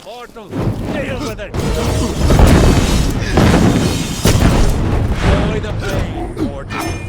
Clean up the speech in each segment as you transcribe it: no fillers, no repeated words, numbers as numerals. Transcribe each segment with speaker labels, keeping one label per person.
Speaker 1: Mortal, deal with it! Enjoy the pain, mortal.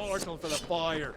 Speaker 1: portal for the fire.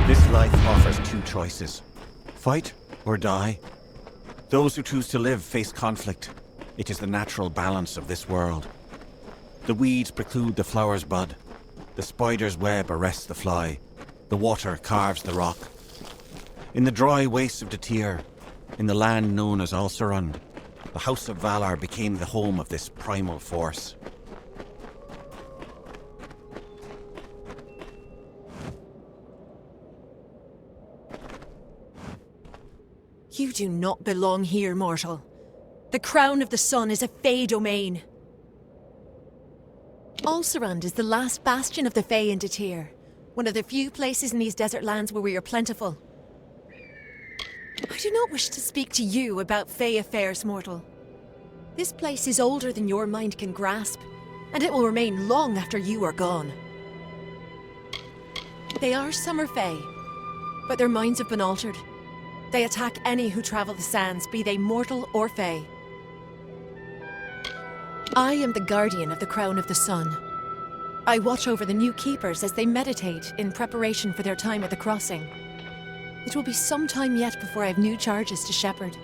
Speaker 2: This life offers two choices: fight or die. Those who choose to live face conflict. It is the natural balance of this world. The weeds preclude the flower's bud. The spider's web arrests the fly. The water carves the rock. In the dry wastes of Detyre, in the land known as Ulcerund, the House of Valar became the home of this primal force.
Speaker 3: You do not belong here, mortal. The crown of the sun is a Fae domain. Ulcerund is the last bastion of the Fae in Detyre, one of the few places in these desert lands where we are plentiful. I do not wish to speak to you about Fae affairs, mortal. This place is older than your mind can grasp, and it will remain long after you are gone. They are summer Fae, but their minds have been altered. They attack any who travel the sands, be they mortal or Fae. I am the guardian of the crown of the sun. I watch over the new keepers as they meditate in preparation for their time at the crossing. It will be some time yet before I have new charges to shepherd.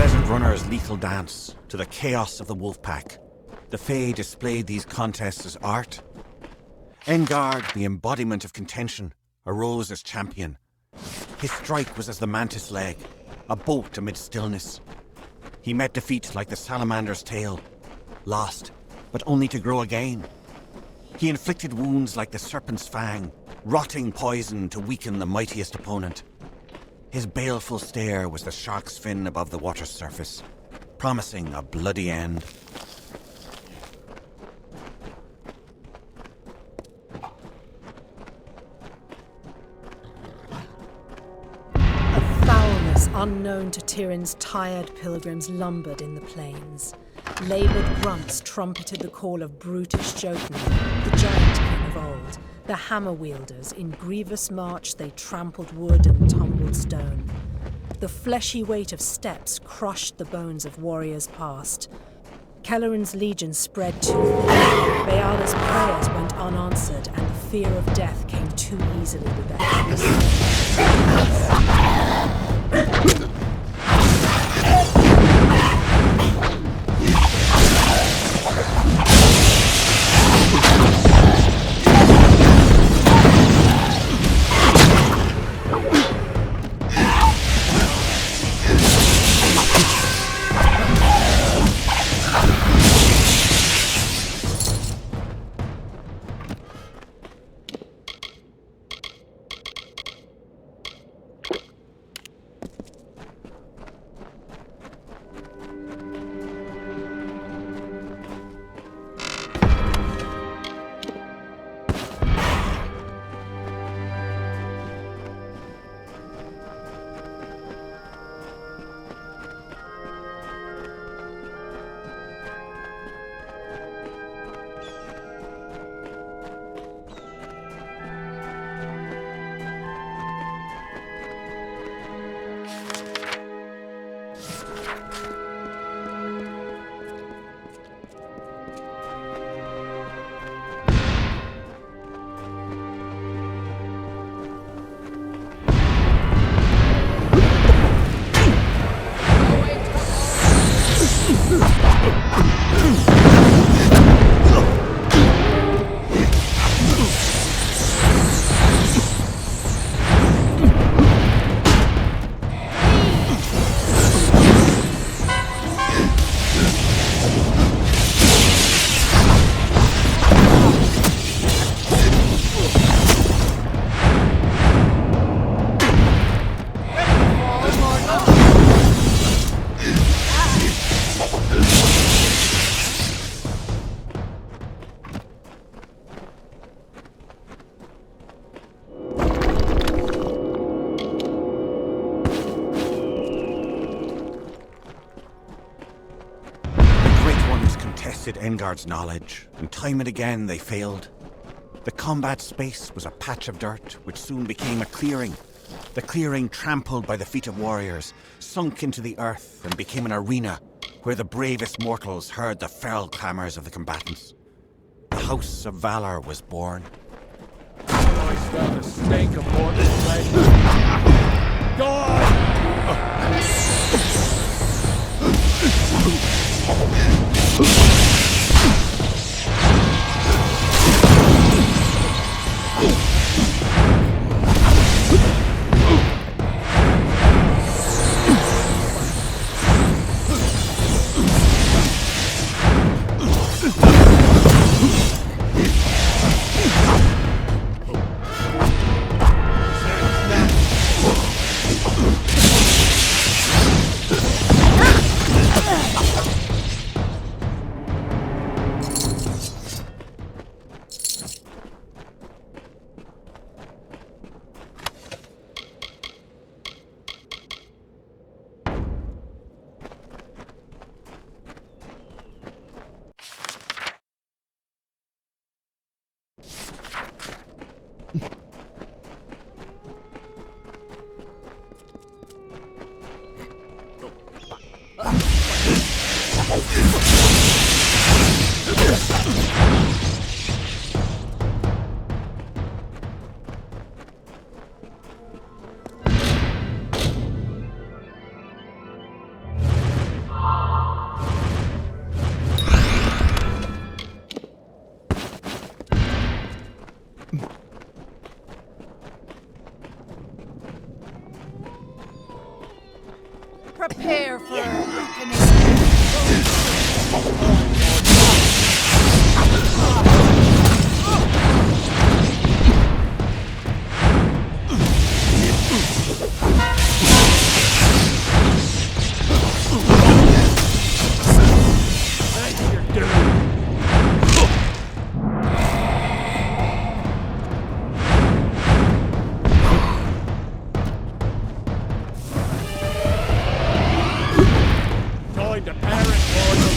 Speaker 2: desert runner's lethal dance to the chaos of the wolf pack, the Fae displayed these contests as art. Engard, the embodiment of contention, arose as champion. His strike was as the mantis leg, a bolt amid stillness. He met defeat like the salamander's tail, lost, but only to grow again. He inflicted wounds like the serpent's fang, rotting poison to weaken the mightiest opponent. His baleful stare was the shark's fin above the water's surface, promising a bloody end.
Speaker 4: A foulness unknown to Tyrion's tired pilgrims lumbered in the plains. Laboured grunts trumpeted the call of brutish Jotun, the giant king of old. The hammer-wielders, in grievous march they trampled wood and tumbled stone. The fleshy weight of steppes crushed the bones of warriors past. Kelleran's legion spread too thin. Beala's prayers went unanswered, and the fear of death came too easily with their adversaries.
Speaker 2: Engard's knowledge, and time and again they failed. The combat space was a patch of dirt, which soon became a clearing. The clearing trampled by the feet of warriors, sunk into the earth and became an arena where the bravest mortals heard the feral clamours of the combatants. The House of Valor was born.
Speaker 1: I smell the stink of mortal flesh. God!
Speaker 5: Prepare for a reckoning.
Speaker 1: That's your doom. Time to parent, mortal.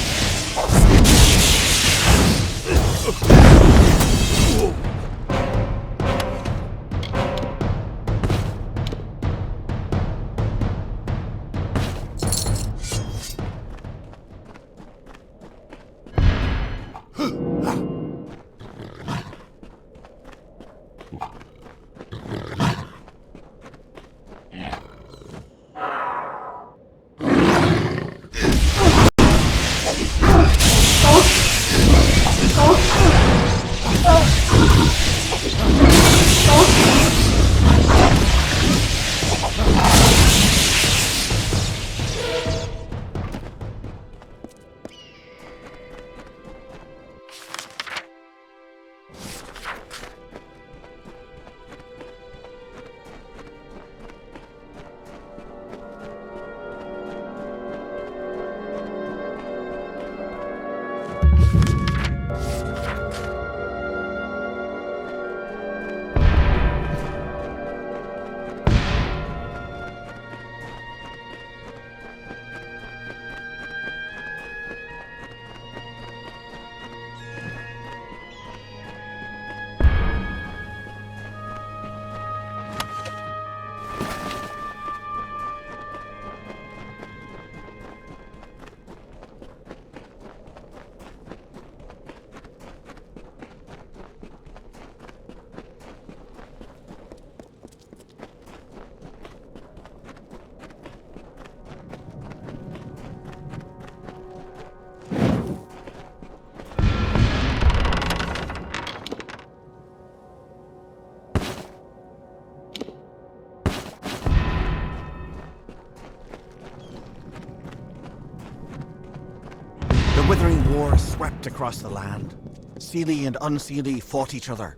Speaker 2: The withering war swept across the land. Seelie and Unseelie fought each other.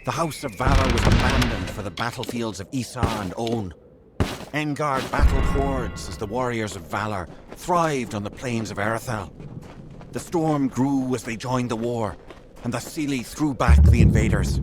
Speaker 2: The House of Valor was abandoned for the battlefields of Isa and On. Engard battled hordes as the warriors of Valor thrived on the plains of Erethal. The storm grew as they joined the war, and the Seelie threw back the invaders.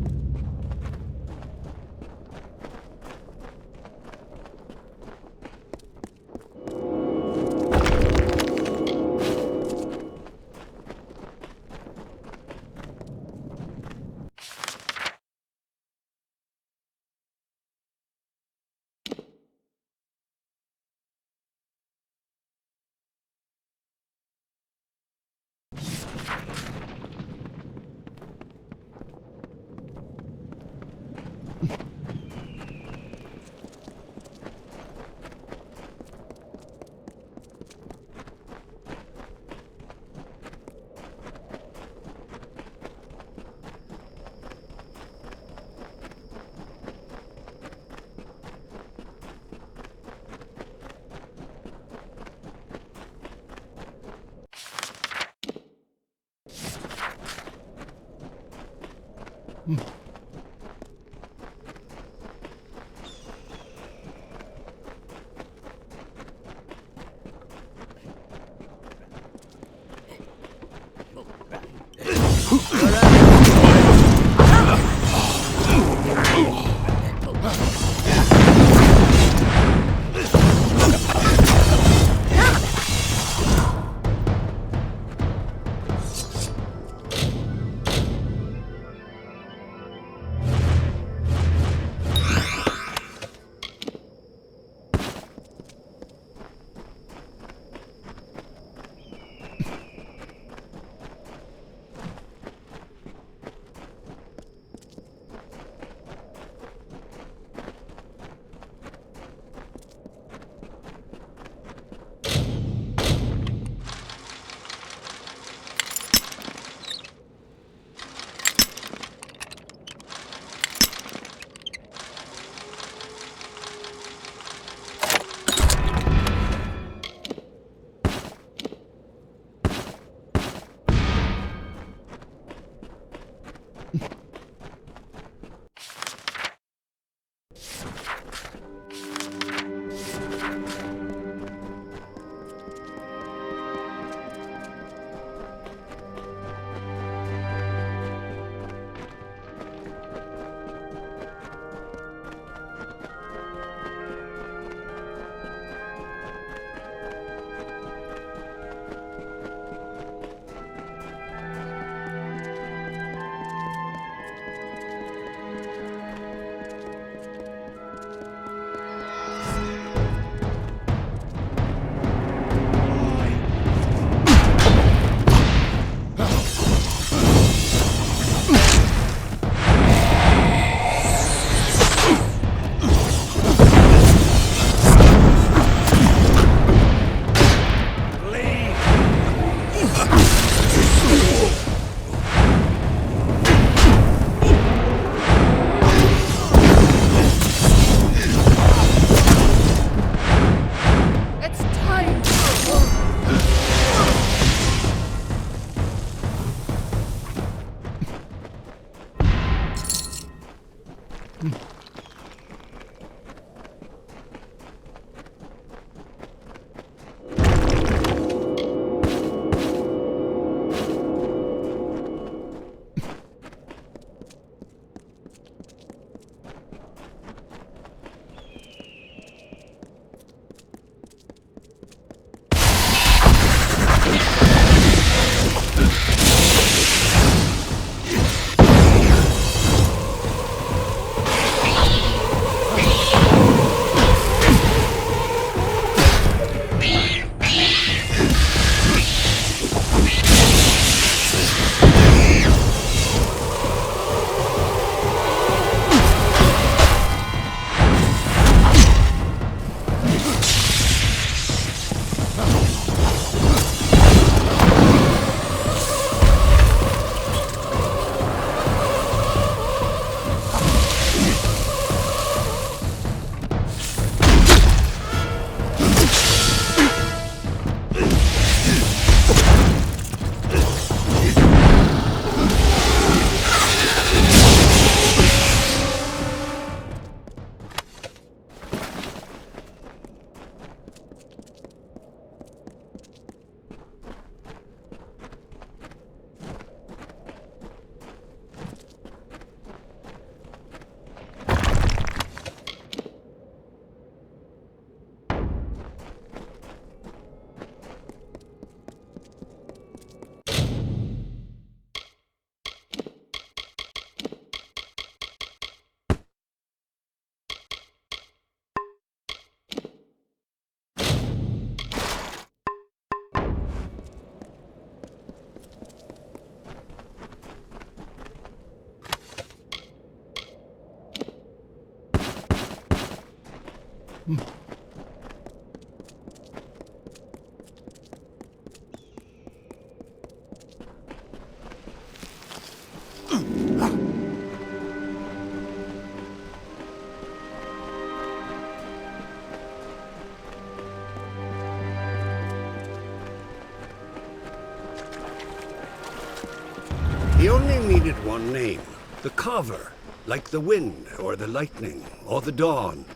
Speaker 6: He only needed one name. The Carver. Like the wind, or the lightning, or the dawn.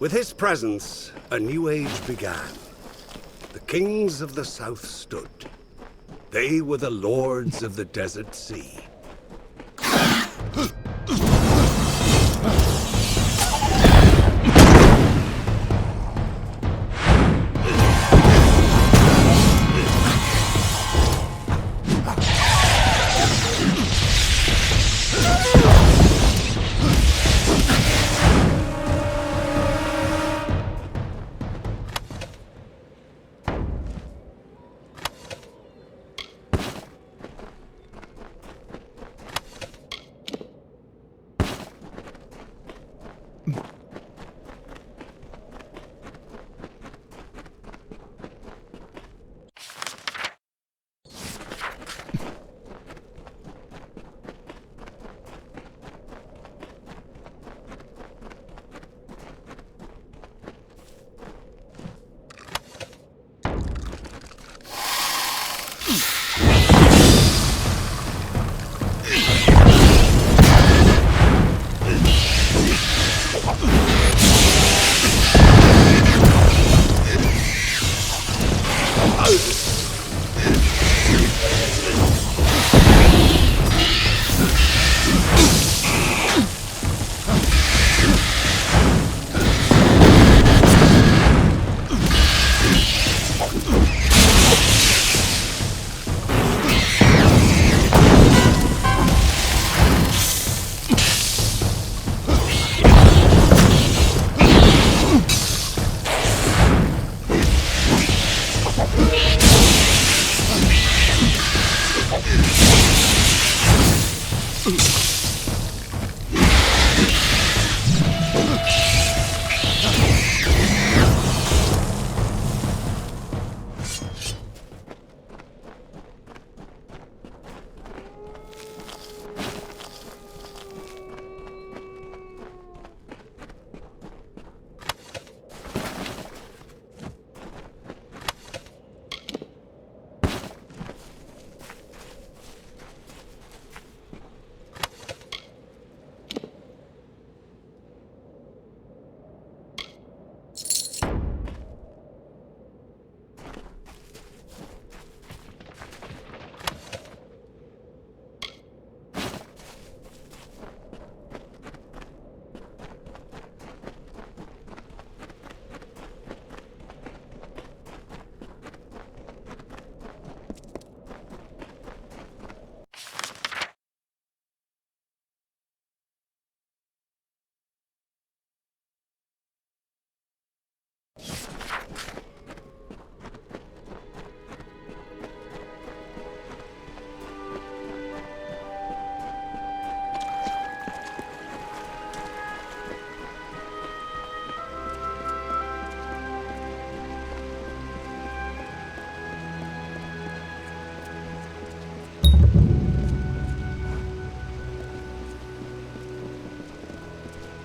Speaker 6: With his presence, a new age began. The kings of the south stood. They were the lords of the desert sea.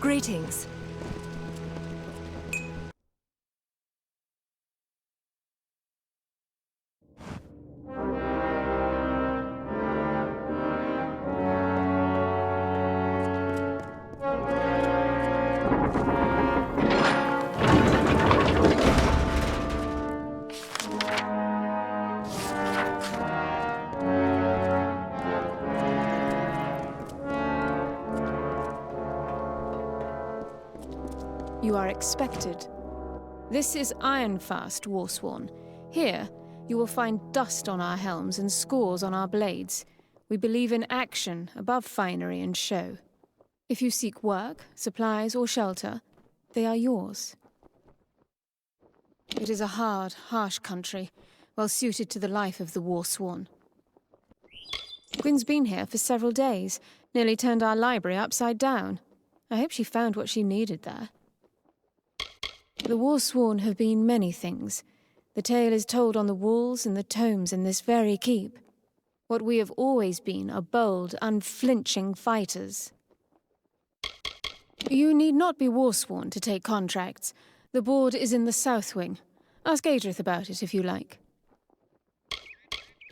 Speaker 3: Greetings.
Speaker 7: You are expected. This is Ironfast, Warsworn. Here, you will find dust on our helms and scores on our blades. We believe in action above finery and show. If you seek work, supplies, or shelter, they are yours. It is a hard, harsh country, well suited to the life of the Warsworn. Gwyn's been here for several days, nearly turned our library upside down. I hope she found what she needed there. The Warsworn have been many things. The tale is told on the walls and the tomes in this very keep. What we have always been are bold, unflinching fighters. You need not be Warsworn to take contracts. The board is in the south wing. Ask Adrith about it if you like.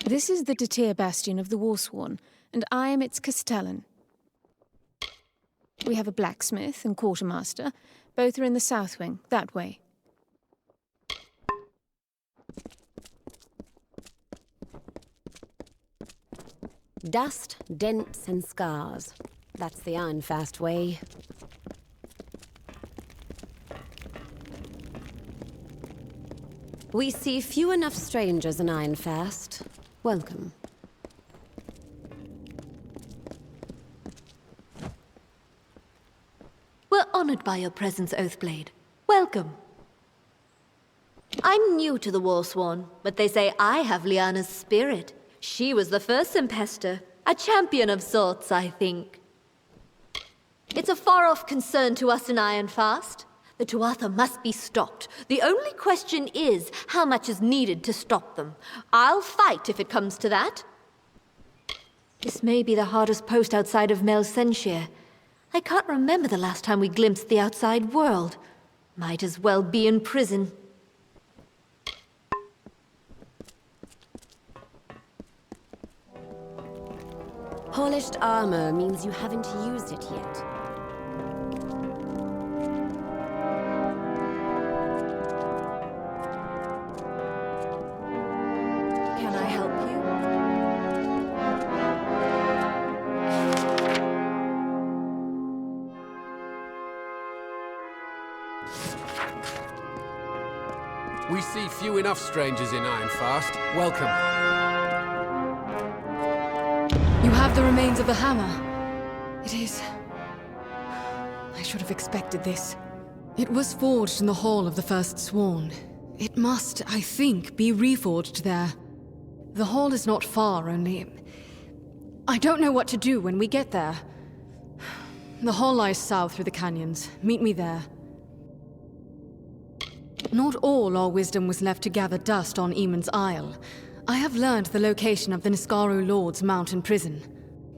Speaker 7: This is the Detyre bastion of the Warsworn, and I am its castellan. We have a blacksmith and quartermaster. Both are in the south wing, that way.
Speaker 8: Dust, dents, and scars. That's the Ironfast way. We see few enough strangers in Ironfast. Welcome.
Speaker 3: We're honored by your presence, Oathblade. Welcome. I'm new to the Warsworn, but they say I have Lyanna's spirit. She was the first Impester, a champion of sorts, I think. It's a far-off concern to us in Ironfast. The Tuatha must be stopped. The only question is how much is needed to stop them. I'll fight if it comes to that. This may be the hardest post outside of Melsenshire. I can't remember the last time we glimpsed the outside world. Might as well be in prison.
Speaker 8: Polished armor means you haven't used it yet.
Speaker 3: Can I help you?
Speaker 9: We see few enough strangers in Ironfast. Welcome.
Speaker 10: You have the remains of the hammer. It is... I should have expected this. It was forged in the Hall of the First Sworn. It must, I think, be reforged there. The hall is not far, only... I don't know what to do when we get there. The hall lies south through the canyons. Meet me there. Not all our wisdom was left to gather dust on Eamon's Isle. I have learned the location of the Niskaru Lord's mountain prison.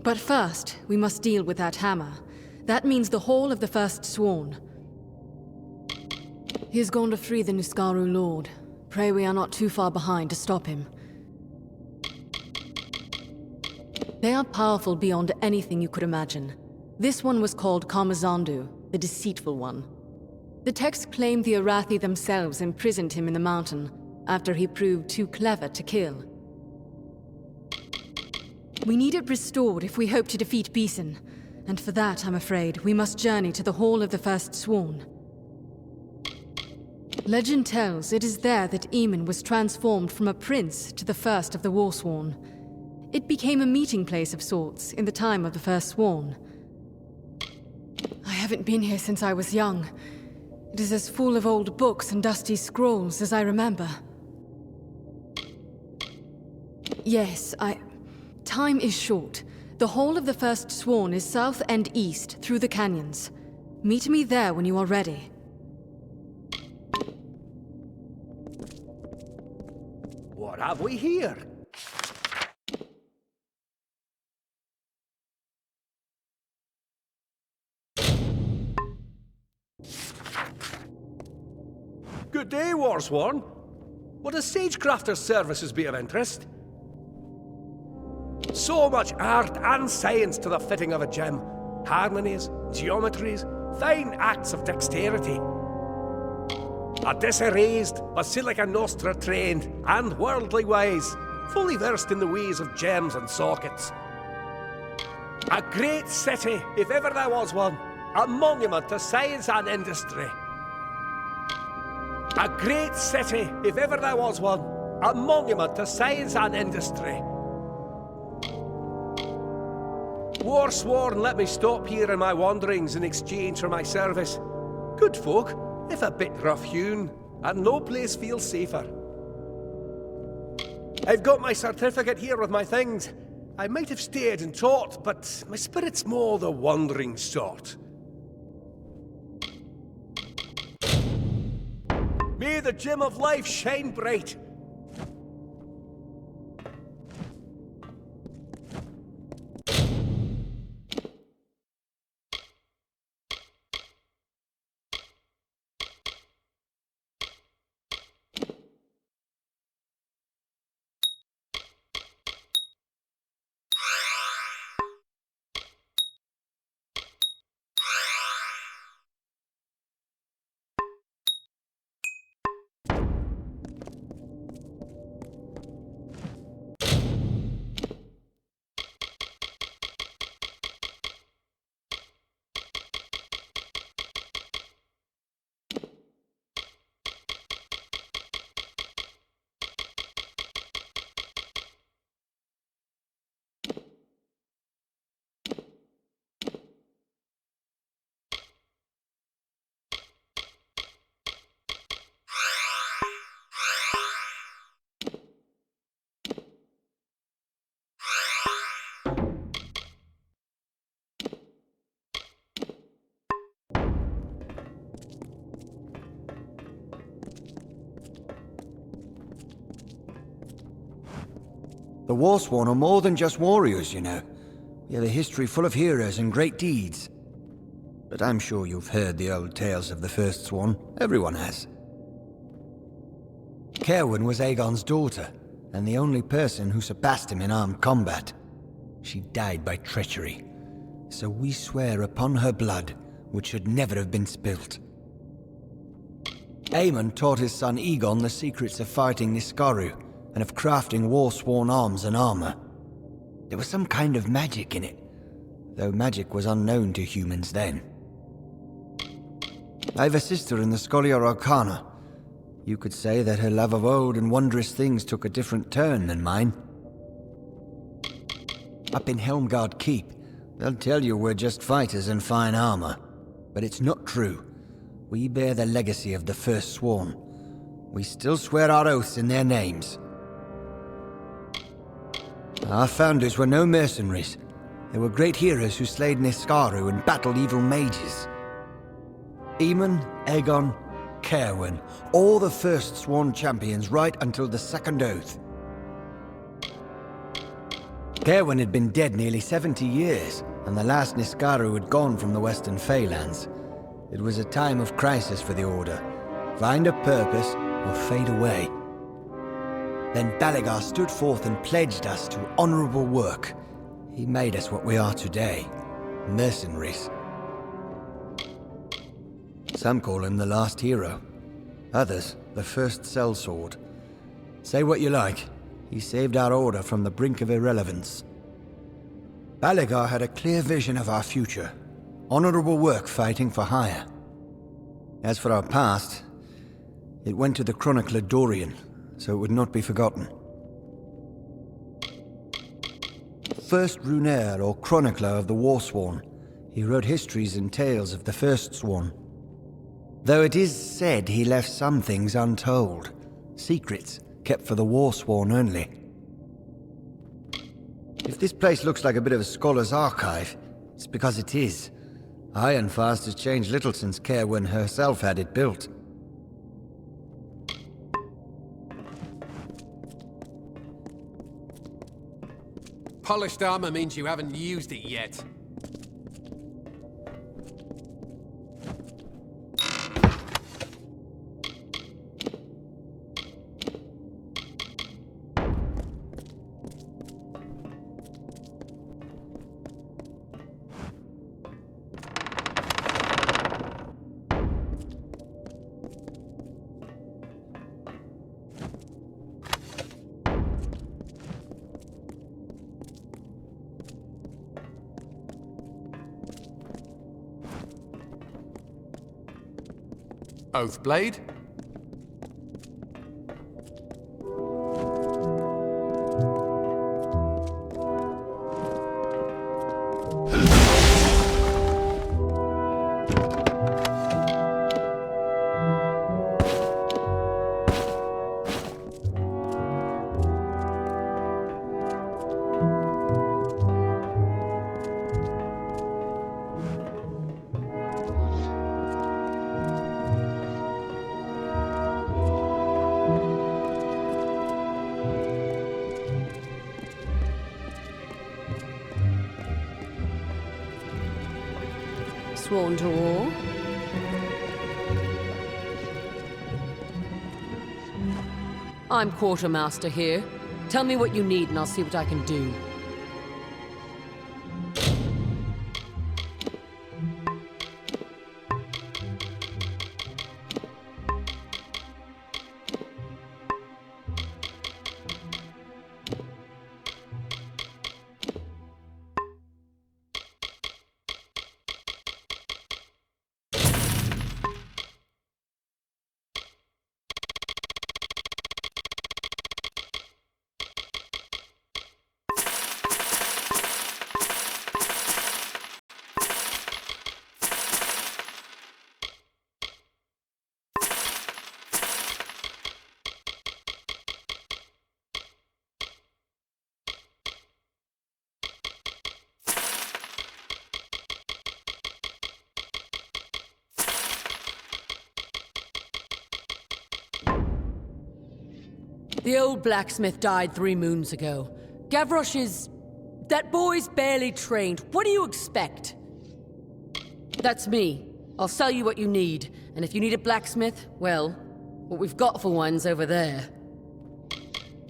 Speaker 10: But first, we must deal with that hammer. That means the Hall of the First Sworn. He has gone to free the Niskaru Lord. Pray we are not too far behind to stop him. They are powerful beyond anything you could imagine. This one was called Kamazandu, the Deceitful One. The text claimed the Arathi themselves imprisoned him in the mountain after he proved too clever to kill. We need it restored if we hope to defeat Beeson, and for that, I'm afraid, we must journey to the Hall of the First Sworn. Legend tells it is there that Eamon was transformed from a prince to the first of the Warsworn. It became a meeting place of sorts in the time of the First Sworn. I haven't been here since I was young. It is as full of old books and dusty scrolls as I remember. Yes, Time is short. The Hall of the First Sworn is south and east through the canyons. Meet me there when you are ready.
Speaker 6: What have we here?
Speaker 11: Good day, Warsworn. Would a sagecrafter's services be of interest? So much art and science to the fitting of a gem. Harmonies, geometries, fine acts of dexterity. A diserased, Basilica Nostra trained, and worldly wise, fully versed in the ways of gems and sockets. A great city, if ever there was one. A monument to science and industry. A great city, if ever there was one. A monument to science and industry. Warsworn let me stop here in my wanderings in exchange for my service. Good folk, if a bit rough-hewn, and no place feels safer. I've got my certificate here with my things. I might have stayed and taught, but my spirit's more the wandering sort. May the gem of life shine bright.
Speaker 12: The Warsworn are more than just warriors, you know. We have a history full of heroes and great deeds. But I'm sure you've heard the old tales of the First Swan. Everyone has. Cerwyn was Aegon's daughter, and the only person who surpassed him in armed combat. She died by treachery. So we swear upon her blood, which should never have been spilt. Aemon taught his son Aegon the secrets of fighting Niskaru, and of crafting war-sworn arms and armor. There was some kind of magic in it, though magic was unknown to humans then. I have a sister in the Scholia Arcana. You could say that her love of old and wondrous things took a different turn than mine. Up in Helmgard Keep, they'll tell you we're just fighters in fine armor. But it's not true. We bear the legacy of the First Sworn. We still swear our oaths in their names. Our founders were no mercenaries. They were great heroes who slayed Niskaru and battled evil mages. Aemon, Aegon, Cerwyn, all the First Sworn champions right until the Second Oath. Cerwyn had been dead nearly 70 years, and the last Niskaru had gone from the Western Feylands. It was a time of crisis for the Order. Find a purpose or fade away. Then Baligar stood forth and pledged us to honorable work. He made us what we are today, mercenaries. Some call him the last hero. Others, the first sellsword. Say what you like, he saved our Order from the brink of irrelevance. Baligar had a clear vision of our future. Honorable work fighting for hire. As for our past, it went to the chronicler Dorian, so it would not be forgotten. First Runaire or chronicler of the Warsworn, he wrote histories and tales of the First Sworn. Though it is said he left some things untold, secrets kept for the Warsworn only. If this place looks like a bit of a scholar's archive, it's because it is. Ironfast has changed little since Cerwyn herself had it built.
Speaker 9: Polished armor means you haven't used it yet. Oathblade?
Speaker 8: Sworn to war? I'm quartermaster here. Tell me what you need and I'll see what I can do. The old blacksmith died 3 moons ago.
Speaker 13: Gavroche is... That boy's barely trained. What do you expect? That's me. I'll sell you what you need. And if you need a blacksmith, well, what we've got for one's over there.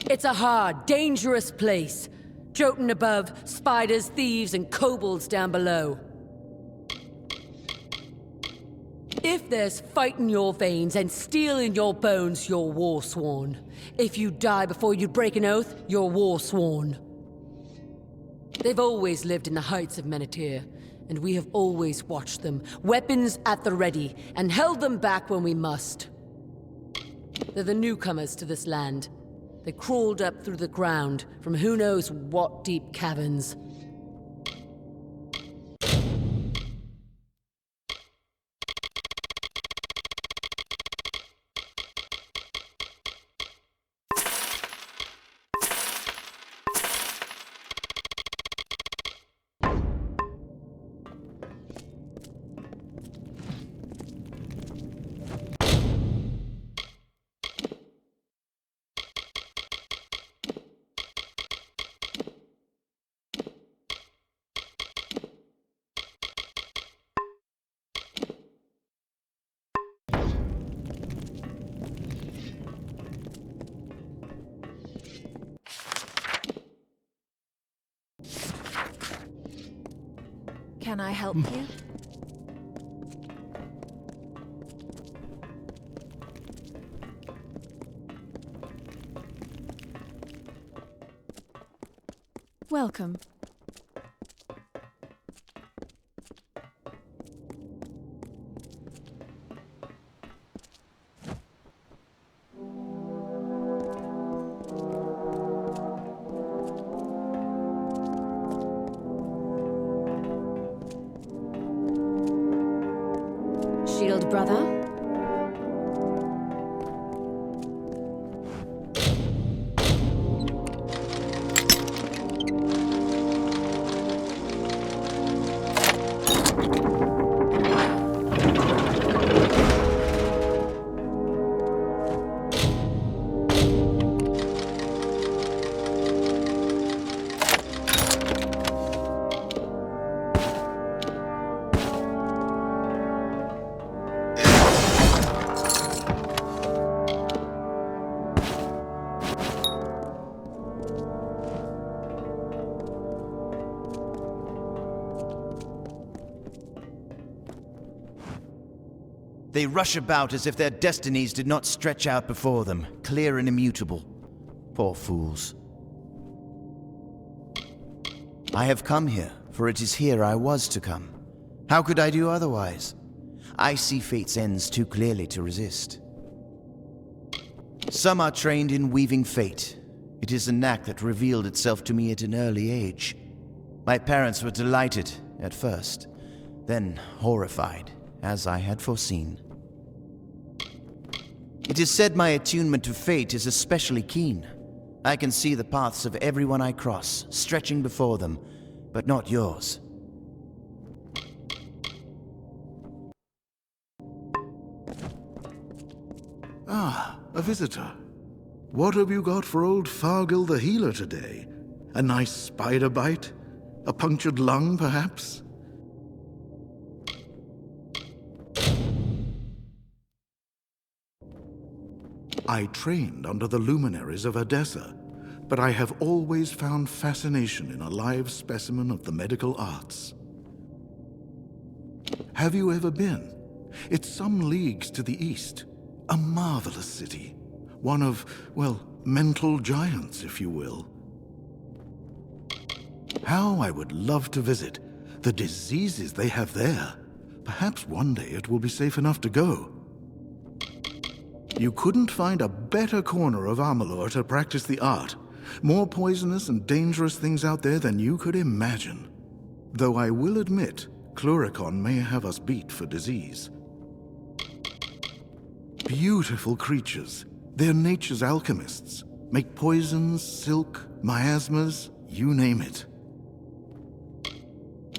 Speaker 13: It's a hard, dangerous place. Jotun above, spiders, thieves, and kobolds down below. If there's fight in your veins and steel in your bones, you're war-sworn. If you die before you break an oath, you're war-sworn. They've always lived in the heights of Rathir, and we have always watched them, weapons at the ready, and held them back when we must. They're the newcomers to this land. They crawled up through the ground from who knows what deep caverns.
Speaker 3: Can I help you?
Speaker 7: Welcome. Shield brother.
Speaker 14: They rush about as if their destinies did not stretch out before them, clear and immutable. Poor fools. I have come here, for it is here I was to come. How could I do otherwise? I see fate's ends too clearly to resist. Some are trained in weaving fate. It is a knack that revealed itself to me at an early age. My parents were delighted at first, then horrified, as I had foreseen. It is said my attunement to fate is especially keen. I can see the paths of everyone I cross, stretching before them, but not yours.
Speaker 15: Ah, a visitor. What have you got for old Fargil the healer today? A nice spider bite? A punctured lung, perhaps? I trained under the luminaries of Odessa, but I have always found fascination in a live specimen of the medical arts. Have you ever been? It's some leagues to the east. A marvelous city. One of, well, mental giants, if you will. How I would love to visit. The diseases they have there. Perhaps one day it will be safe enough to go. You couldn't find a better corner of Amalur to practice the art. More poisonous and dangerous things out there than you could imagine. Though I will admit, Cluricon may have us beat for disease. Beautiful creatures. They're nature's alchemists. Make poisons, silk, miasmas, you name it.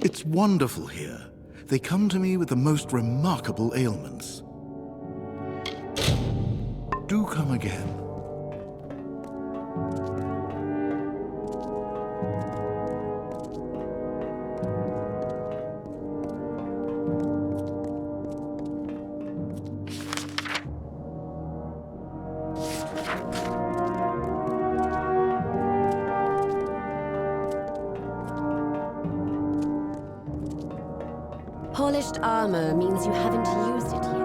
Speaker 15: It's wonderful here. They come to me with the most remarkable ailments. Do come again.
Speaker 8: Polished armor means you haven't used it yet.